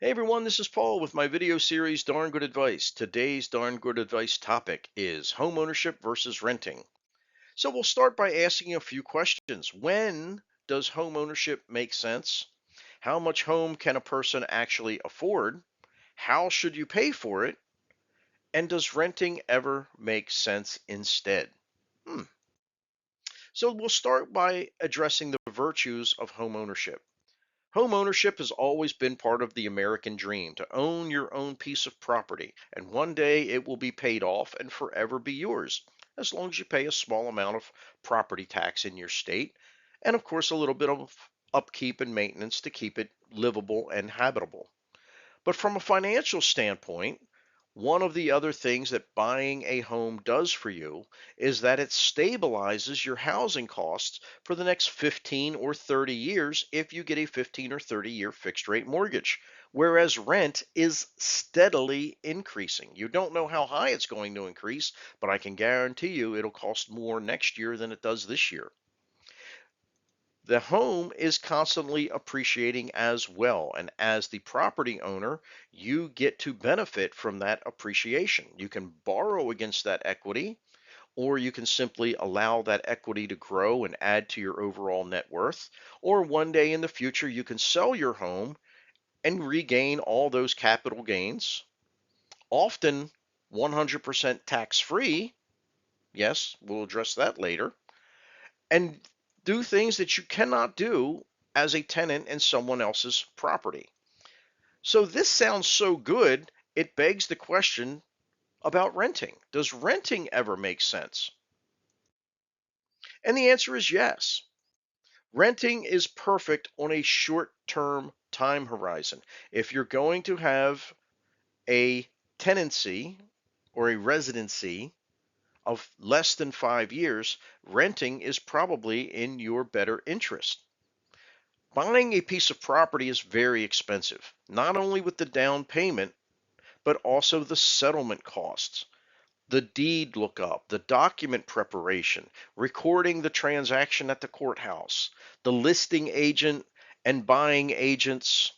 Hey everyone, this is Paul with my video series Darn Good Advice. Today's Darn Good Advice topic is home ownership versus renting. So we'll start by asking a few questions. When does home ownership make sense? How much home can a person actually afford? How should you pay for it? And does renting ever make sense instead? Hmm. So we'll start by addressing the virtues of home ownership. Home ownership has always been part of the American dream to own your own piece of property, and one day it will be paid off and forever be yours, as long as you pay a small amount of property tax in your state, and of course a little bit of upkeep and maintenance to keep it livable and habitable. But from a financial standpoint, one of the other things that buying a home does for you is that it stabilizes your housing costs for the next 15 or 30 years if you get a 15 or 30-year fixed rate mortgage. Whereas rent is steadily increasing. You don't know how high it's going to increase, but I can guarantee you it'll cost more next year than it does this year. The home is constantly appreciating as well. And as the property owner, you get to benefit from that appreciation. You can borrow against that equity, or you can simply allow that equity to grow and add to your overall net worth. Or one day in the future, you can sell your home and regain all those capital gains, often 100% tax free. Yes, we'll address that later. And do things that you cannot do as a tenant in someone else's property. So this sounds so good, it begs the question about renting. Does renting ever make sense? And the answer is yes. Renting is perfect on a short term time horizon. If you're going to have a tenancy or a residency of less than 5 years, renting is probably in your better interest. Buying a piece of property is very expensive, not only with the down payment, but also the settlement costs, the deed lookup, the document preparation, recording the transaction at the courthouse, the listing agent and buying agent's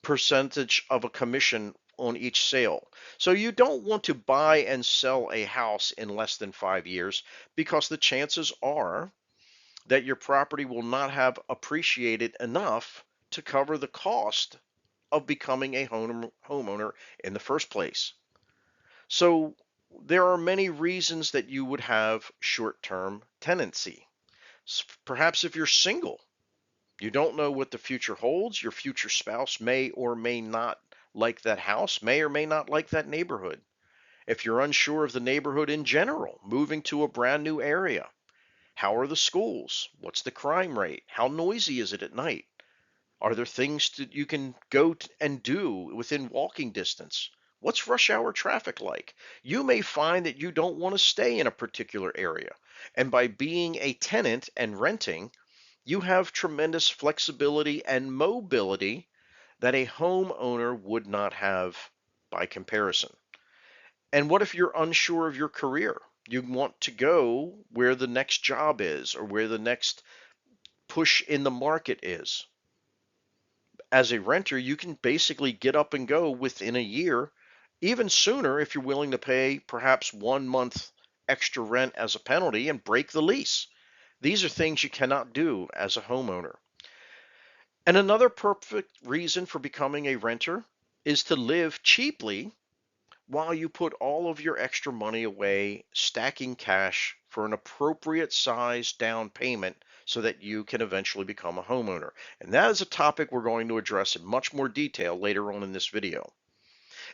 percentage of a commission on each sale. So you don't want to buy and sell a house in less than 5 years because the chances are that your property will not have appreciated enough to cover the cost of becoming a homeowner in the first place. So there are many reasons that you would have short-term tenancy. Perhaps if you're single, you don't know what the future holds. Your future spouse may or may not like that house, may or may not like that neighborhood. If you're unsure of the neighborhood in general, moving to a brand new area, how are the schools? What's the crime rate? How noisy is it at night? Are there things that you can go and do within walking distance? What's rush hour traffic like? You may find that you don't want to stay in a particular area. And by being a tenant and renting, you have tremendous flexibility and mobility that a homeowner would not have by comparison. And what if you're unsure of your career? You want to go where the next job is or where the next push in the market is. As a renter, you can basically get up and go within a year, even sooner if you're willing to pay perhaps 1 month extra rent as a penalty and break the lease. These are things you cannot do as a homeowner. And another perfect reason for becoming a renter is to live cheaply while you put all of your extra money away, stacking cash for an appropriate size down payment so that you can eventually become a homeowner. And that is a topic we're going to address in much more detail later on in this video.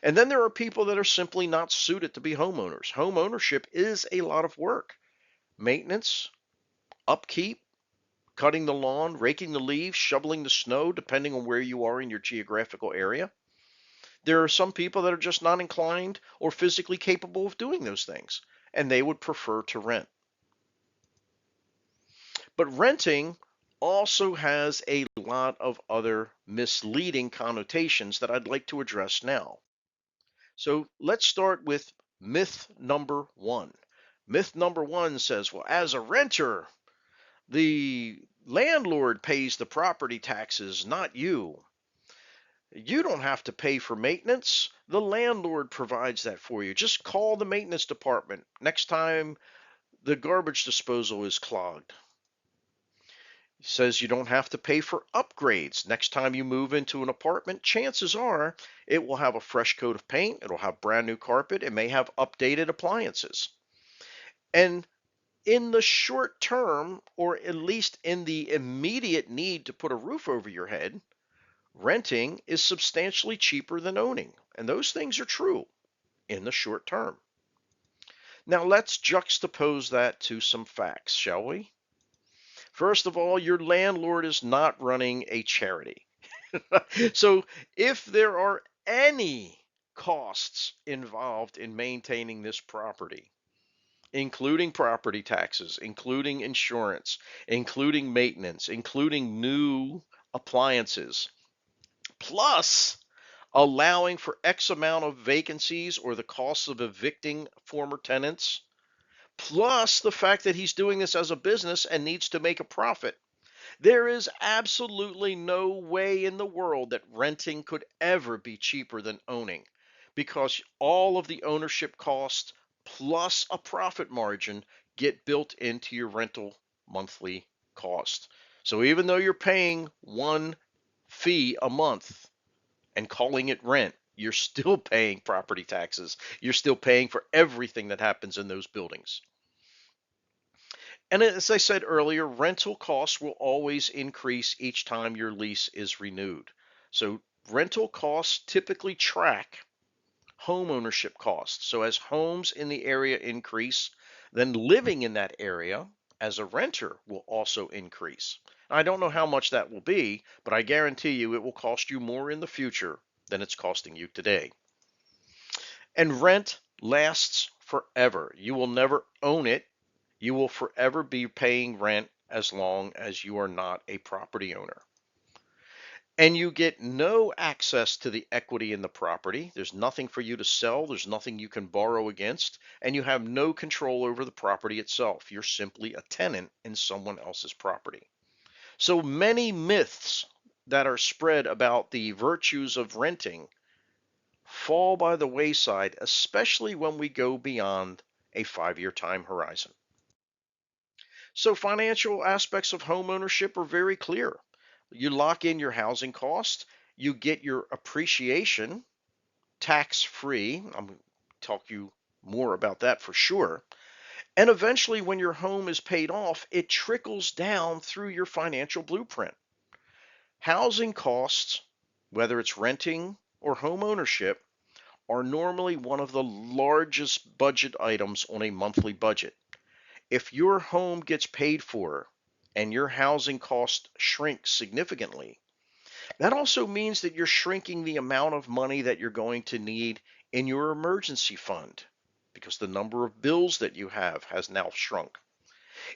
And then there are people that are simply not suited to be homeowners. Home ownership is a lot of work. Maintenance, upkeep, cutting the lawn, raking the leaves, shoveling the snow, depending on where you are in your geographical area. There are some people that are just not inclined or physically capable of doing those things, and they would prefer to rent. But renting also has a lot of other misleading connotations that I'd like to address now. So let's start with myth number one. Myth number one says, well, as a renter, the landlord pays the property taxes, not you. You don't have to pay for maintenance. The landlord provides that for you. Just call the maintenance department next time the garbage disposal is clogged. It says you don't have to pay for upgrades. Next time you move into an apartment, chances are it will have a fresh coat of paint, it'll have brand new carpet, it may have updated appliances. And in the short term, or at least in the immediate need to put a roof over your head, renting is substantially cheaper than owning. And those things are true in the short term. Now let's juxtapose that to some facts, shall we? First of all, your landlord is not running a charity. So if there are any costs involved in maintaining this property, including property taxes, including insurance, including maintenance, including new appliances, plus allowing for X amount of vacancies or the costs of evicting former tenants, plus the fact that he's doing this as a business and needs to make a profit. There is absolutely no way in the world that renting could ever be cheaper than owning because all of the ownership costs plus a profit margin get built into your rental monthly cost. So even though you're paying one fee a month and calling it rent, you're still paying property taxes. You're still paying for everything that happens in those buildings. And as I said earlier, rental costs will always increase each time your lease is renewed. So rental costs typically track home ownership costs. So as homes in the area increase, then living in that area as a renter will also increase. I don't know how much that will be, but I guarantee you it will cost you more in the future than it's costing you today. And rent lasts forever. You will never own it. You will forever be paying rent as long as you are not a property owner. And you get no access to the equity in the property. There's nothing for you to sell. There's nothing you can borrow against. And you have no control over the property itself. You're simply a tenant in someone else's property. So many myths that are spread about the virtues of renting fall by the wayside, especially when we go beyond a 5-year time horizon. So financial aspects of home ownership are very clear. You lock in your housing cost, you get your appreciation tax free. I'm going to talk you more about that for sure. And eventually, when your home is paid off, it trickles down through your financial blueprint. Housing costs, whether it's renting or home ownership, are normally one of the largest budget items on a monthly budget. If your home gets paid for and your housing cost shrinks significantly, that also means that you're shrinking the amount of money that you're going to need in your emergency fund because the number of bills that you have has now shrunk.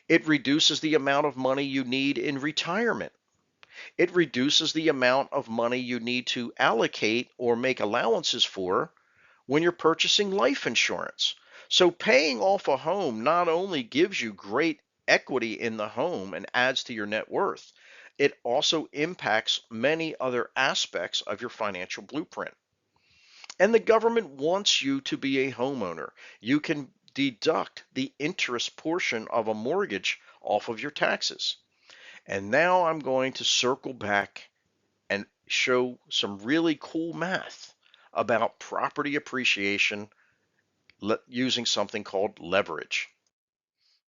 It reduces the amount of money you need in retirement. It reduces the amount of money you need to allocate or make allowances for when you're purchasing life insurance. So paying off a home not only gives you great equity in the home and adds to your net worth, it also impacts many other aspects of your financial blueprint. And the government wants you to be a homeowner. You can deduct the interest portion of a mortgage off of your taxes. And now I'm going to circle back and show some really cool math about property appreciation using something called leverage.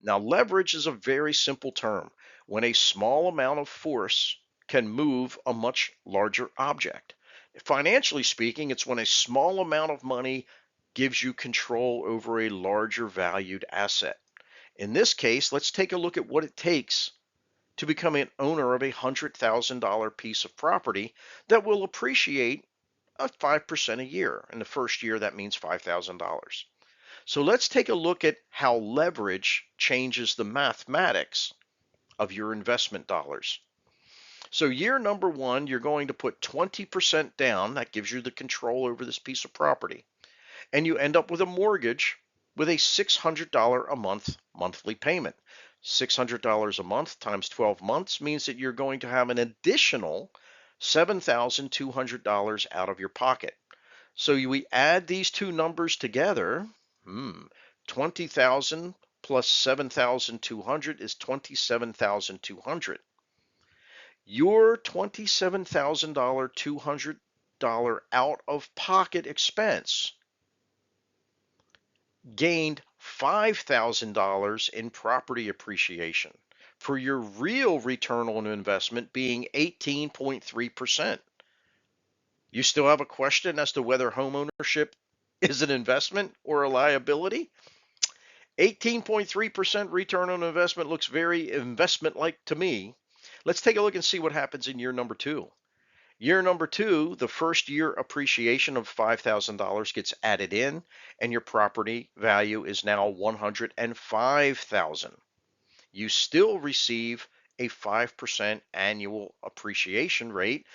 Now, leverage is a very simple term. When a small amount of force can move a much larger object. Financially speaking, it's when a small amount of money gives you control over a larger valued asset. In this case, let's take a look at what it takes to become an owner of a $100,000 piece of property that will appreciate at 5% a year. In the first year, that means $5,000. So let's take a look at how leverage changes the mathematics of your investment dollars. So year number one, you're going to put 20% down. That gives you the control over this piece of property. And you end up with a mortgage with a $600 a month monthly payment. $600 a month times 12 months means that you're going to have an additional $7,200 out of your pocket. So we add these two numbers together. 20,000 plus 7,200 is 27,200. Your $27,000 $200 out of pocket expense gained $5,000 in property appreciation for your real return on investment being 18.3%. You still have a question as to whether homeownership is an investment or a liability? 18.3% return on investment looks very investment like to me. Let's take a look and see what happens in year number two. Year number two, the first year appreciation of $5,000 gets added in, and your property value is now $105,000. You still receive a 5% annual appreciation rate,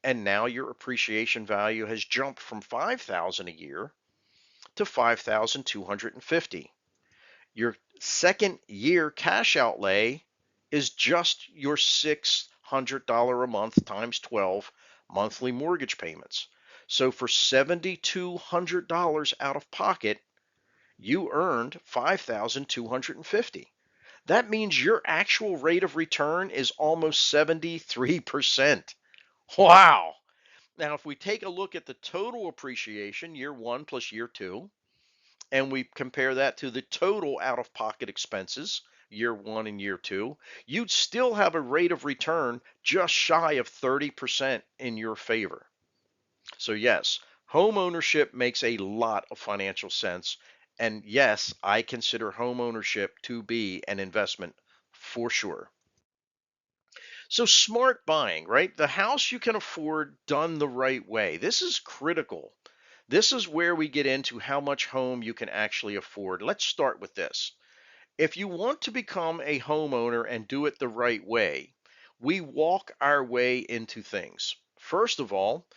and now your appreciation value has jumped from $5,000 a year to $5,250. Your second year cash outlay is just your $600 a month times 12 monthly mortgage payments. So for $7,200 out of pocket, you earned $5,250. That means your actual rate of return is almost 73%. Wow. Now, if we take a look at the total appreciation, year one plus year two, and we compare that to the total out of pocket expenses, year one and year two, you'd still have a rate of return just shy of 30% in your favor. So, yes, home ownership makes a lot of financial sense. And yes, I consider home ownership to be an investment for sure. So, smart buying, right? The house you can afford done the right way. This is critical. This is where we get into how much home you can actually afford. Let's start with this. If you want to become a homeowner and do it the right way, we walk our way into things. First of all,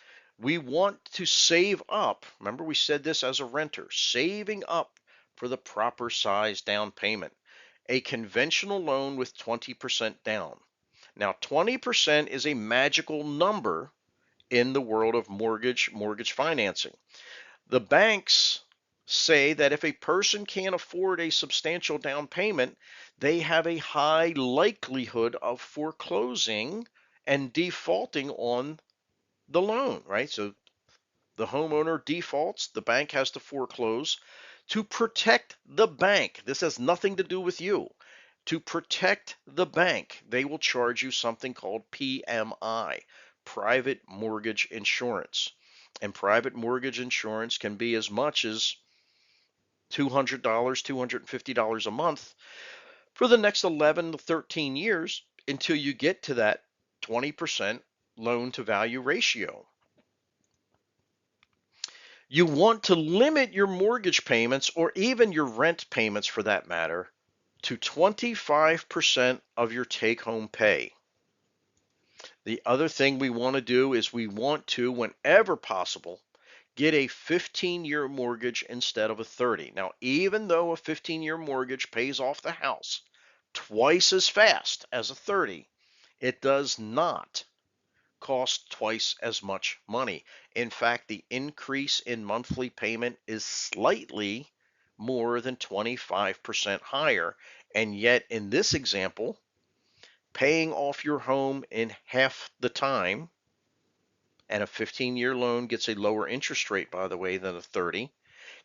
we want to save up. Remember, we said this as a renter, saving up for the proper size down payment. A conventional loan with 20% down. Now, 20% is a magical number in the world of mortgage financing. The banks say that if a person can't afford a substantial down payment, they have a high likelihood of foreclosing and defaulting on the loan, right? So the homeowner defaults, the bank has to foreclose. To protect the bank, this has nothing to do with you. To protect the bank, they will charge you something called PMI, private mortgage insurance. And private mortgage insurance can be as much as $200, $250 a month for the next 11 to 13 years until you get to that 20% loan to value ratio. You want to limit your mortgage payments, or even your rent payments for that matter, to 25% of your take home pay. The other thing we want to do is we want to, whenever possible, get a 15-year mortgage instead of a 30. Now, even though a 15-year mortgage pays off the house twice as fast as a 30, it does not cost twice as much money. In fact, the increase in monthly payment is slightly more than 25% higher. And yet, in this example, paying off your home in half the time, and a 15-year loan gets a lower interest rate, by the way, than a 30,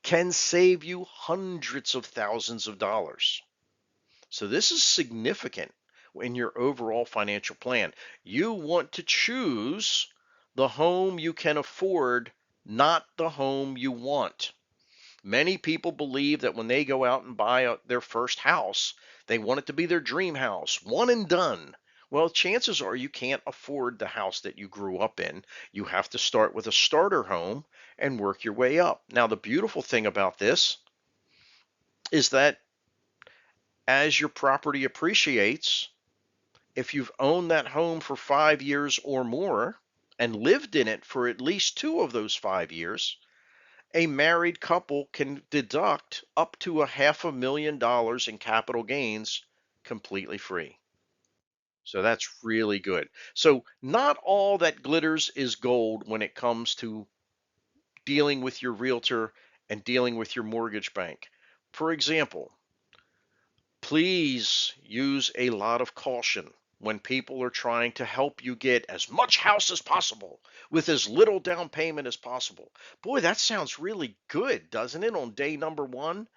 can save you hundreds of thousands of dollars. So this is significant in your overall financial plan. You want to choose the home you can afford, not the home you want. Many people believe that when they go out and buy their first house, they want it to be their dream house, one and done. Well, chances are you can't afford the house that you grew up in. You have to start with a starter home and work your way up. Now, the beautiful thing about this is that as your property appreciates, if you've owned that home for 5 years or more and lived in it for at least 2 of those 5 years, a married couple can deduct up to $500,000 in capital gains completely free. So that's really good. So not all that glitters is gold when it comes to dealing with your realtor and dealing with your mortgage bank. For example, please use a lot of caution when people are trying to help you get as much house as possible with as little down payment as possible. Boy, that sounds really good, doesn't it, on day number one?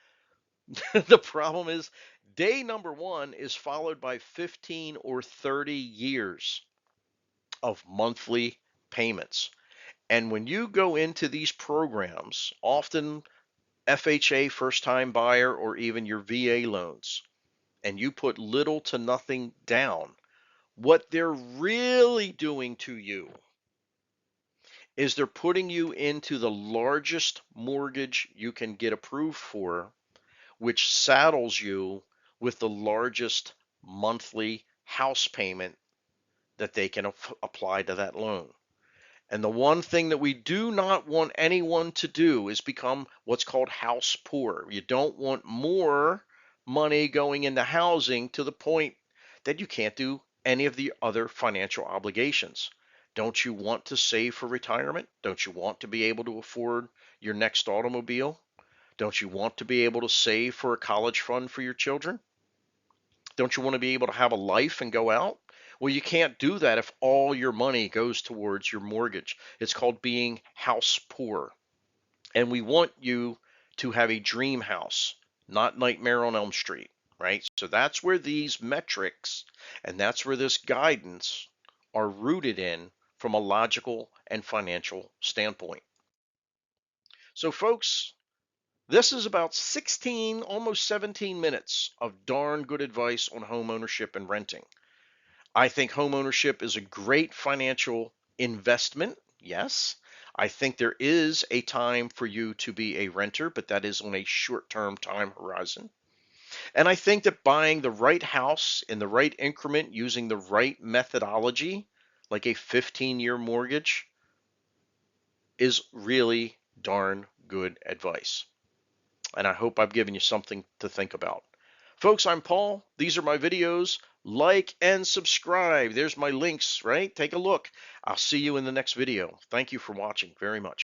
The problem is, day number one is followed by 15 or 30 years of monthly payments. And when you go into these programs, often FHA first time buyer or even your VA loans, and you put little to nothing down, what they're really doing to you is they're putting you into the largest mortgage you can get approved for, which saddles you with the largest monthly house payment that they can apply to that loan. And the one thing that we do not want anyone to do is become what's called house poor. You don't want more money going into housing to the point that you can't do any of the other financial obligations. Don't you want to save for retirement? Don't you want to be able to afford your next automobile? Don't you want to be able to save for a college fund for your children? Don't you want to be able to have a life and go out? Well, you can't do that if all your money goes towards your mortgage. It's called being house poor. And we want you to have a dream house, not Nightmare on Elm Street, right? So that's where these metrics and that's where this guidance are rooted in from a logical and financial standpoint. So, folks, this is about 16, almost 17 minutes of darn good advice on home ownership and renting. I think home ownership is a great financial investment. Yes. I think there is a time for you to be a renter, but that is on a short term time horizon. And I think that buying the right house in the right increment using the right methodology, like a 15-year mortgage, is really darn good advice. And I hope I've given you something to think about. Folks, I'm Paul. These are my videos. Like and subscribe. There's my links, right? Take a look. I'll see you in the next video. Thank you for watching very much.